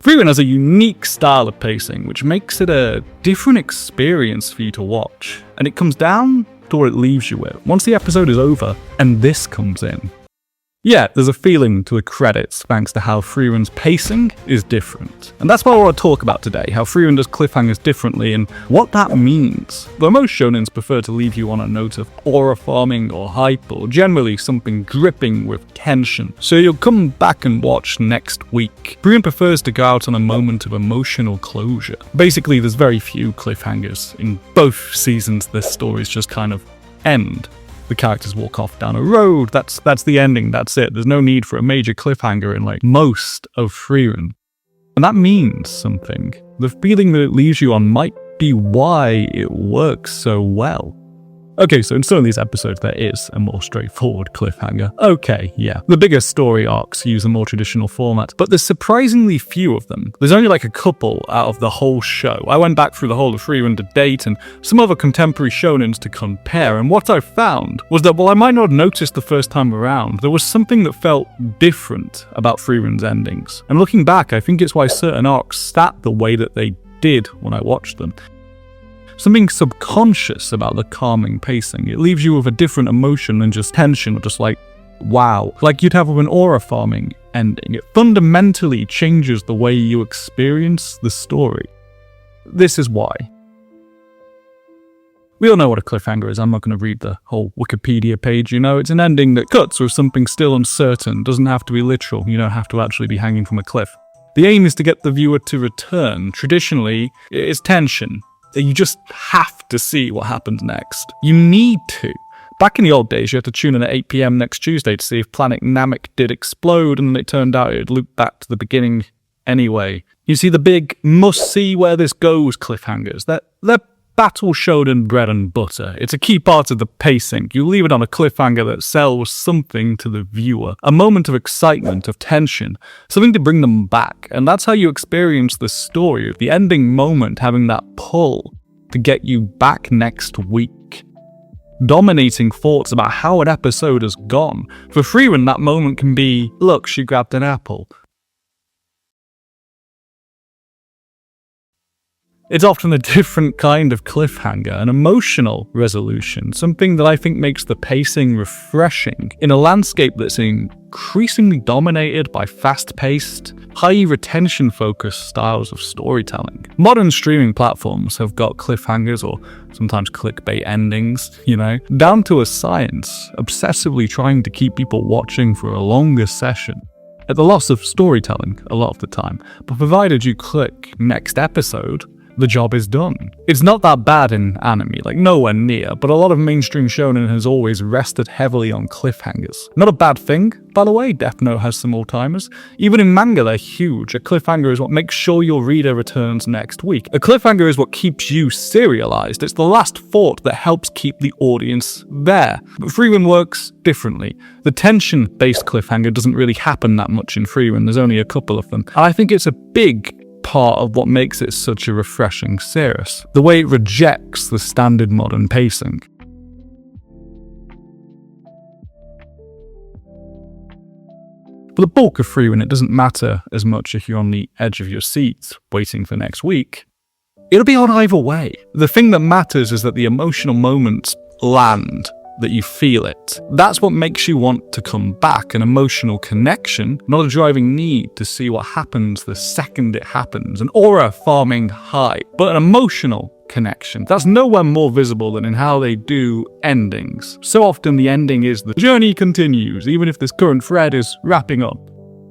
Frieren has a unique style of pacing, which makes it a different experience for you to watch, and it comes down to what it leaves you with once the episode is over and this comes in. Yeah, there's a feeling to the credits thanks to how Frieren's pacing is different. And that's what I want to talk about today, how Frieren does cliffhangers differently and what that means. Though most shonens prefer to leave you on a note of aura farming or hype, or generally something gripping with tension, so you'll come back and watch next week. Frieren prefers to go out on a moment of emotional closure. Basically, there's very few cliffhangers. In both seasons, the stories just kind of end. The characters walk off down a road, that's the ending, that's it. There's no need for a major cliffhanger in most of Frieren. And that means something. The feeling that it leaves you on might be why it works so well. Okay, so in some of these episodes there is a more straightforward cliffhanger. Okay, yeah. The bigger story arcs use a more traditional format, but there's surprisingly few of them. There's only a couple out of the whole show. I went back through the whole of Frieren to date and some other contemporary shonens to compare, and what I found was that while I might not have noticed the first time around, there was something that felt different about Frieren's endings. And looking back, I think it's why certain arcs sat the way that they did when I watched them. Something subconscious about the calming pacing. It leaves you with a different emotion than just tension or just wow. Like you'd have with an aura farming ending. It fundamentally changes the way you experience the story. This is why. We all know what a cliffhanger is. I'm not going to read the whole Wikipedia page, It's an ending that cuts with something still uncertain. Doesn't have to be literal. You don't have to actually be hanging from a cliff. The aim is to get the viewer to return. Traditionally, it's tension. You just have to see what happens next. You need to. Back in the old days, you had to tune in at 8 PM next Tuesday to see if planet Namek did explode, and it turned out it'd loop back to the beginning anyway. You see, the big must-see where this goes cliffhangers. They're battle shonen bread and butter. It's a key part of the pacing. You leave it on a cliffhanger that sells something to the viewer. A moment of excitement, of tension, something to bring them back. And that's how you experience the story, the ending moment having that pull to get you back next week. Dominating thoughts about how an episode has gone. For Frieren, that moment can be, look, she grabbed an apple. It's often a different kind of cliffhanger, an emotional resolution, something that I think makes the pacing refreshing in a landscape that's increasingly dominated by fast-paced, high retention-focused styles of storytelling. Modern streaming platforms have got cliffhangers or sometimes clickbait endings, down to a science, obsessively trying to keep people watching for a longer session. At the loss of storytelling a lot of the time, but provided you click next episode, the job is done. It's not that bad in anime, nowhere near, but a lot of mainstream shonen has always rested heavily on cliffhangers. Not a bad thing, by the way. Death Note has some all-timers. Even in manga, they're huge. A cliffhanger is what makes sure your reader returns next week. A cliffhanger is what keeps you serialized. It's the last thought that helps keep the audience there. But Frieren works differently. The tension-based cliffhanger doesn't really happen that much in Frieren. There's only a couple of them. And I think it's a big part of what makes it such a refreshing series. The way it rejects the standard modern pacing. For the bulk of Frieren, it doesn't matter as much if you're on the edge of your seat waiting for next week. It'll be on either way. The thing that matters is that the emotional moments land, that you feel it. That's what makes you want to come back, an emotional connection, not a driving need to see what happens the second it happens, an aura farming high, but an emotional connection. That's nowhere more visible than in how they do endings. So often the ending is the journey continues, even if this current thread is wrapping up.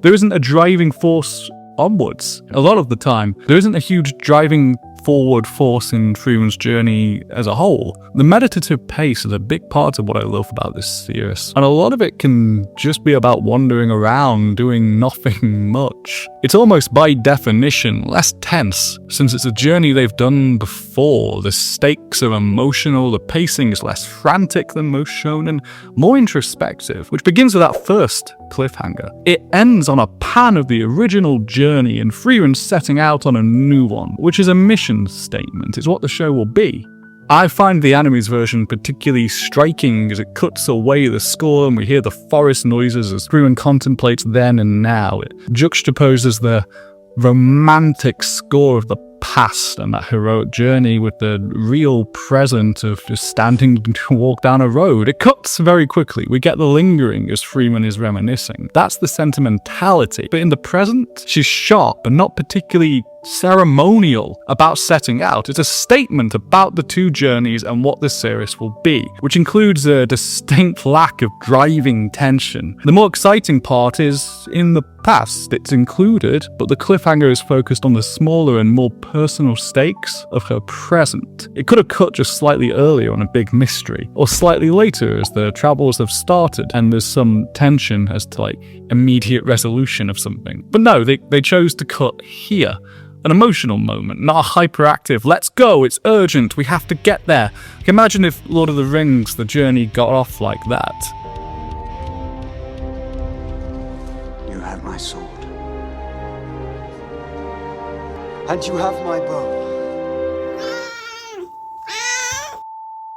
There isn't a driving force onwards. A lot of the time, there isn't a huge driving forward force in Frieren's journey as a whole. The meditative pace is a big part of what I love about this series, and a lot of it can just be about wandering around, doing nothing much. It's almost by definition less tense, since it's a journey they've done before. The stakes are emotional, the pacing is less frantic than most shonen, more introspective, which begins with that first cliffhanger. It ends on a pan of the original journey, and Frieren setting out on a new one, which is a mission statement. It's what the show will be. I find the anime's version particularly striking as it cuts away the score and we hear the forest noises as Frieren contemplates then and now. It juxtaposes the romantic score of the past and that heroic journey with the real present of just standing to walk down a road. It cuts very quickly. We get the lingering as Frieren is reminiscing. That's the sentimentality. But in the present, she's sharp and not particularly ceremonial about setting out. It's a statement about the two journeys and what this series will be, which includes a distinct lack of driving tension. The more exciting part is in the past. It's included, but the cliffhanger is focused on the smaller and more personal stakes of her present. It could have cut just slightly earlier on a big mystery, or slightly later as the travels have started and there's some tension as to immediate resolution of something. But no, they chose to cut here. An emotional moment, not a hyperactive, let's go, it's urgent, we have to get there. Imagine if Lord of the Rings, the journey got off like that. You have my sword. And you have my bow.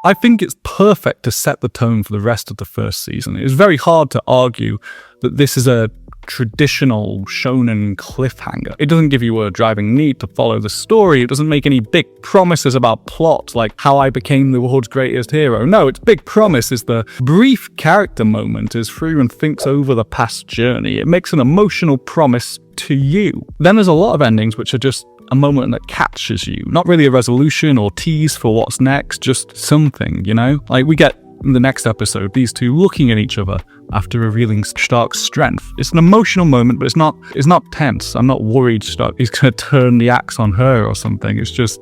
I think it's perfect to set the tone for the rest of the first season. It is very hard to argue that this is a traditional shonen cliffhanger. It doesn't give you a driving need to follow the story. It doesn't make any big promises about plot, like how I became the world's greatest hero. No, its big promise is the brief character moment as Frieren thinks over the past journey. It makes an emotional promise to you. Then there's a lot of endings which are just a moment that catches you. Not really a resolution or tease for what's next, just something, we get in the next episode, these two looking at each other after revealing Stark's strength. It's an emotional moment, but it's not tense. I'm not worried Stark is going to turn the axe on her or something. It's just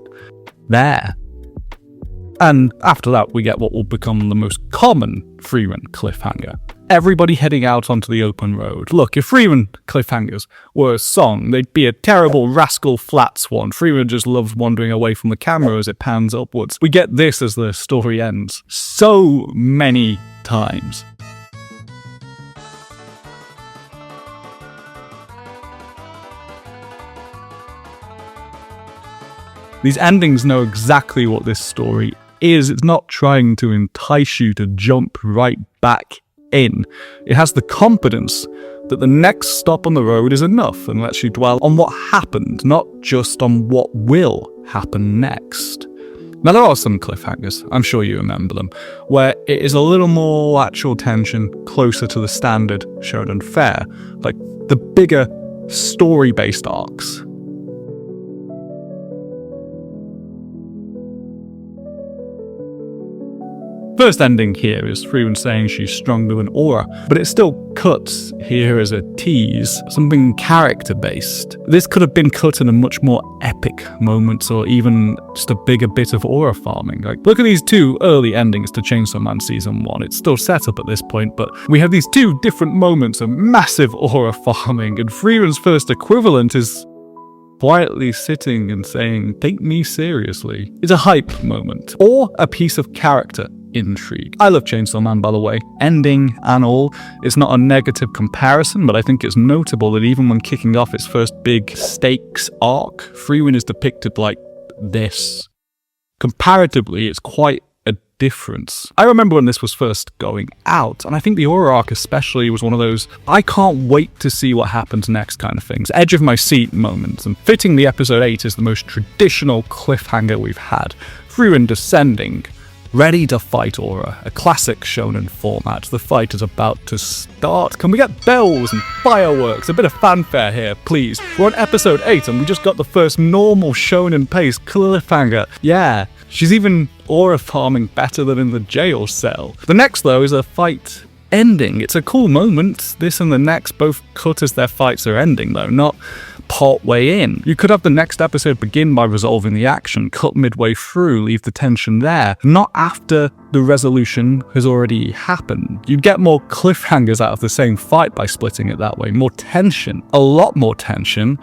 there. And after that, we get what will become the most common Frieren cliffhanger. Everybody heading out onto the open road. Look, if Frieren cliffhangers were a song, they'd be a terrible rascal flats one. Frieren just loves wandering away from the camera as it pans upwards. We get this as the story ends so many times. These endings know exactly what this story is. It's not trying to entice you to jump right back in. It has the confidence that the next stop on the road is enough and lets you dwell on what happened, not just on what will happen next. Now, there are some cliffhangers, I'm sure you remember them, where it is a little more actual tension, closer to the standard shonen fare, like the bigger story-based arcs. First ending here is Frieren saying she's stronger than Aura, but it still cuts here as a tease, something character-based. This could have been cut in a much more epic moment, or even just a bigger bit of Aura farming. Look at these two early endings to Chainsaw Man Season 1. It's still set up at this point, but we have these two different moments of massive Aura farming, and Frieren's first equivalent is quietly sitting and saying, "Take me seriously." It's a hype moment, or a piece of character intrigue. I love Chainsaw Man, by the way, ending and all. It's not a negative comparison, but I think it's notable that even when kicking off its first big stakes arc, Frieren is depicted like this. Comparatively, it's quite a difference. I remember when this was first going out, and I think the Aura arc especially was one of those I can't wait to see what happens next kind of things, edge of my seat moments, and fitting the episode 8 is the most traditional cliffhanger we've had. Frieren descending, ready to fight Aura, a classic shonen format. The fight is about to start. Can we get bells and fireworks? A bit of fanfare here, please. We're on episode 8 and we just got the first normal shonen pace cliffhanger. Yeah, she's even Aura farming better than in the jail cell. The next, though, is a fight ending. It's a cool moment. This and the next both cut as their fights are ending, though, not part way in. You could have the next episode begin by resolving the action, cut midway through, leave the tension there, not after the resolution has already happened. You'd get more cliffhangers out of the same fight by splitting it that way. More tension, a lot more tension,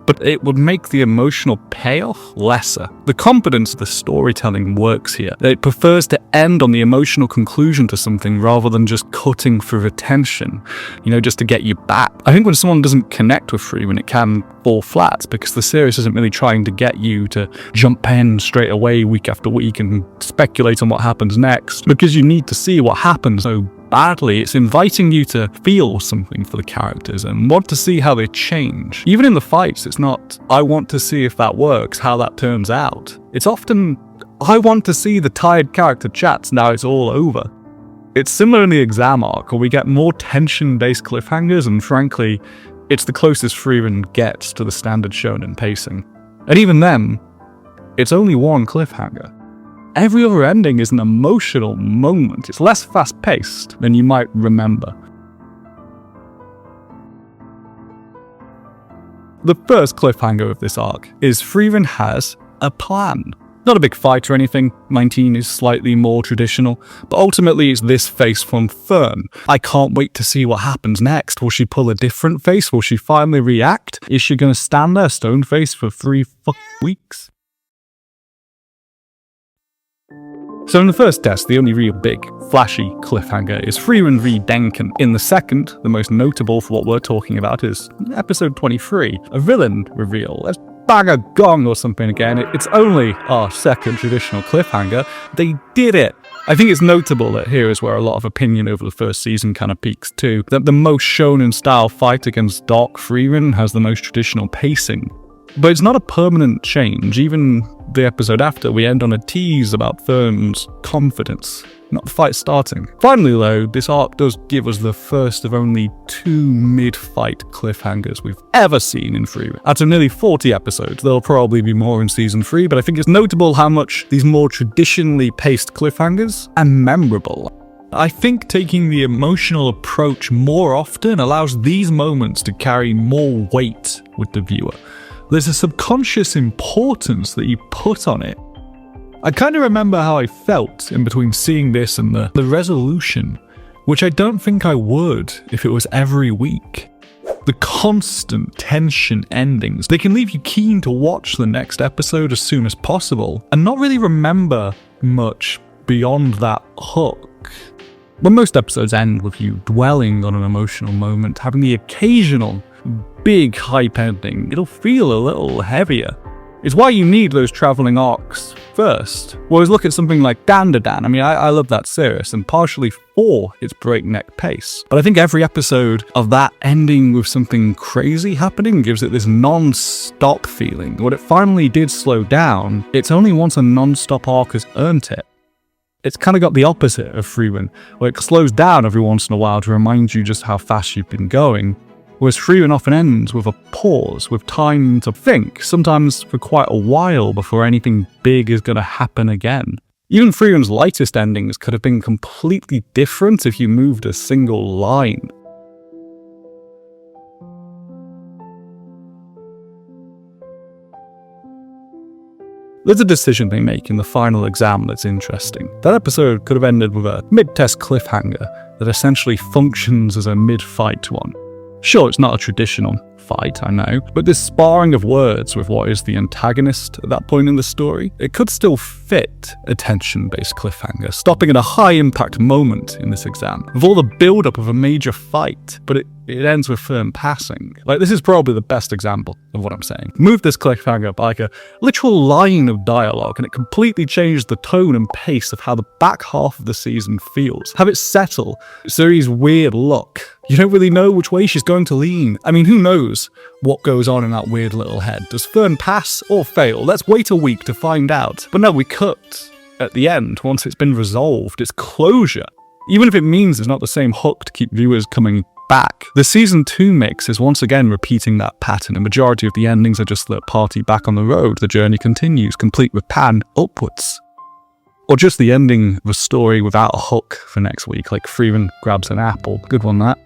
but it would make the emotional payoff lesser. The confidence of the storytelling works here. It prefers to end on the emotional conclusion to something rather than just cutting through the tension, just to get you back. I think when someone doesn't connect with Frieren, it can fall flat because the series isn't really trying to get you to jump in straight away week after week and speculate on what happens next, because you need to see what happens. So badly. It's inviting you to feel something for the characters and want to see how they change. Even in the fights, it's not, I want to see if that works, how that turns out. It's often, I want to see the tired character chats now it's all over. It's similar in the exam arc, where we get more tension-based cliffhangers, and frankly, it's the closest Frieren gets to the standard shonen pacing. And even then, it's only one cliffhanger. Every other ending is an emotional moment. It's less fast-paced than you might remember. The first cliffhanger of this arc is Frieren has a plan. Not a big fight or anything, 19 is slightly more traditional, but ultimately it's this face from Fern. I can't wait to see what happens next. Will she pull a different face? Will she finally react? Is she gonna stand there stone-faced for 3 weeks? So in the first test, the only real big, flashy cliffhanger is Frieren v Denken. In the second, the most notable for what we're talking about is episode 23, a villain reveal. Let's bang a gong or something again. It's only our second traditional cliffhanger. They did it! I think it's notable that here is where a lot of opinion over the first season kind of peaks too. That the most shonen-style fight against Dark Frieren has the most traditional pacing. But it's not a permanent change. Even the episode after, we end on a tease about Fern's confidence, not the fight starting. Finally though, this arc does give us the first of only 2 mid-fight cliffhangers we've ever seen in Frieren. Out of nearly 40 episodes, there'll probably be more in season 3, but I think it's notable how much these more traditionally paced cliffhangers are memorable. I think taking the emotional approach more often allows these moments to carry more weight with the viewer. There's a subconscious importance that you put on it. I kind of remember how I felt in between seeing this and the resolution, which I don't think I would if it was every week. The constant tension endings, they can leave you keen to watch the next episode as soon as possible, and not really remember much beyond that hook. When most episodes end with you dwelling on an emotional moment, having the occasional big hype ending, it'll feel a little heavier. It's why you need those travelling arcs first. Whereas look at something like Dandadan. I mean, I love that series, and partially for its breakneck pace. But I think every episode of that ending with something crazy happening gives it this non-stop feeling. When it finally did slow down, it's only once a non-stop arc has earned it. It's kind of got the opposite of Frieren, where it slows down every once in a while to remind you just how fast you've been going. Whereas Frieren often ends with a pause, with time to think, sometimes for quite a while before anything big is going to happen again. Even Frieren's lightest endings could have been completely different if you moved a single line. There's a decision they make in the final exam that's interesting. That episode could have ended with a mid-test cliffhanger that essentially functions as a mid-fight one. Sure, it's not a traditional fight, I know, but this sparring of words with what is the antagonist at that point in the story, it could still fit a tension-based cliffhanger, stopping at a high-impact moment in this exam, with all the build-up of a major fight, but it ends with firm passing. Like, this is probably the best example of what I'm saying. Move this cliffhanger by like a literal line of dialogue, and it completely changed the tone and pace of how the back half of the season feels. Have it settle Suri's weird look. You don't really know which way she's going to lean. I mean, who knows what goes on in that weird little head? Does Fern pass or fail? Let's wait a week to find out. But no, we cut at the end once it's been resolved. It's closure. Even if it means it's not the same hook to keep viewers coming back. The season 2 mix is once again repeating that pattern. A majority of the endings are just the party back on the road. The journey continues, complete with pan upwards. Or just the ending of a story without a hook for next week, like Frieren grabs an apple. Good one, that.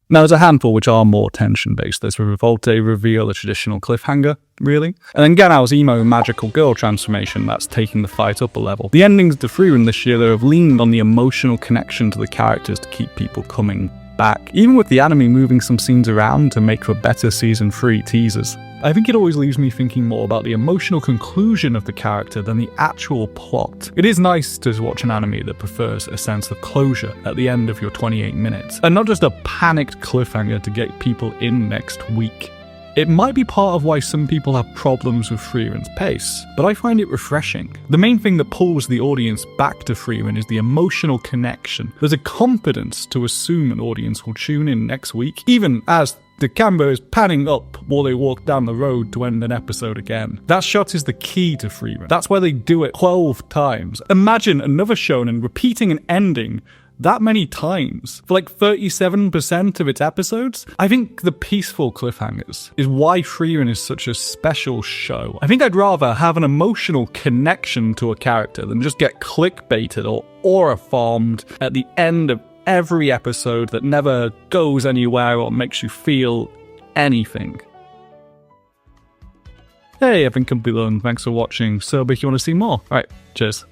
Now, there's a handful which are more tension-based. There's a Revolte reveal, a traditional cliffhanger, really. And then Ganao's emo magical girl transformation, that's taking the fight up a level. The endings to Frieren this year, though, have leaned on the emotional connection to the characters to keep people coming back. Even with the anime moving some scenes around to make for better season 3 teasers. I think it always leaves me thinking more about the emotional conclusion of the character than the actual plot. It is nice to watch an anime that prefers a sense of closure at the end of your 28 minutes, and not just a panicked cliffhanger to get people in next week. It might be part of why some people have problems with Frieren's pace, but I find it refreshing. The main thing that pulls the audience back to Frieren is the emotional connection. There's a confidence to assume an audience will tune in next week, even as the camera is panning up while they walk down the road to end an episode again. That shot is the key to Frieren. That's why they do it 12 times. Imagine another shonen repeating an ending that many times for like 37% of its episodes. I think the peaceful cliffhangers is why Frieren is such a special show. I think I'd rather have an emotional connection to a character than just get clickbaited or aura farmed at the end of every episode that never goes anywhere or makes you feel anything. Hey, I've been completely alone. Thanks for watching. So if you want to see more. Alright, cheers.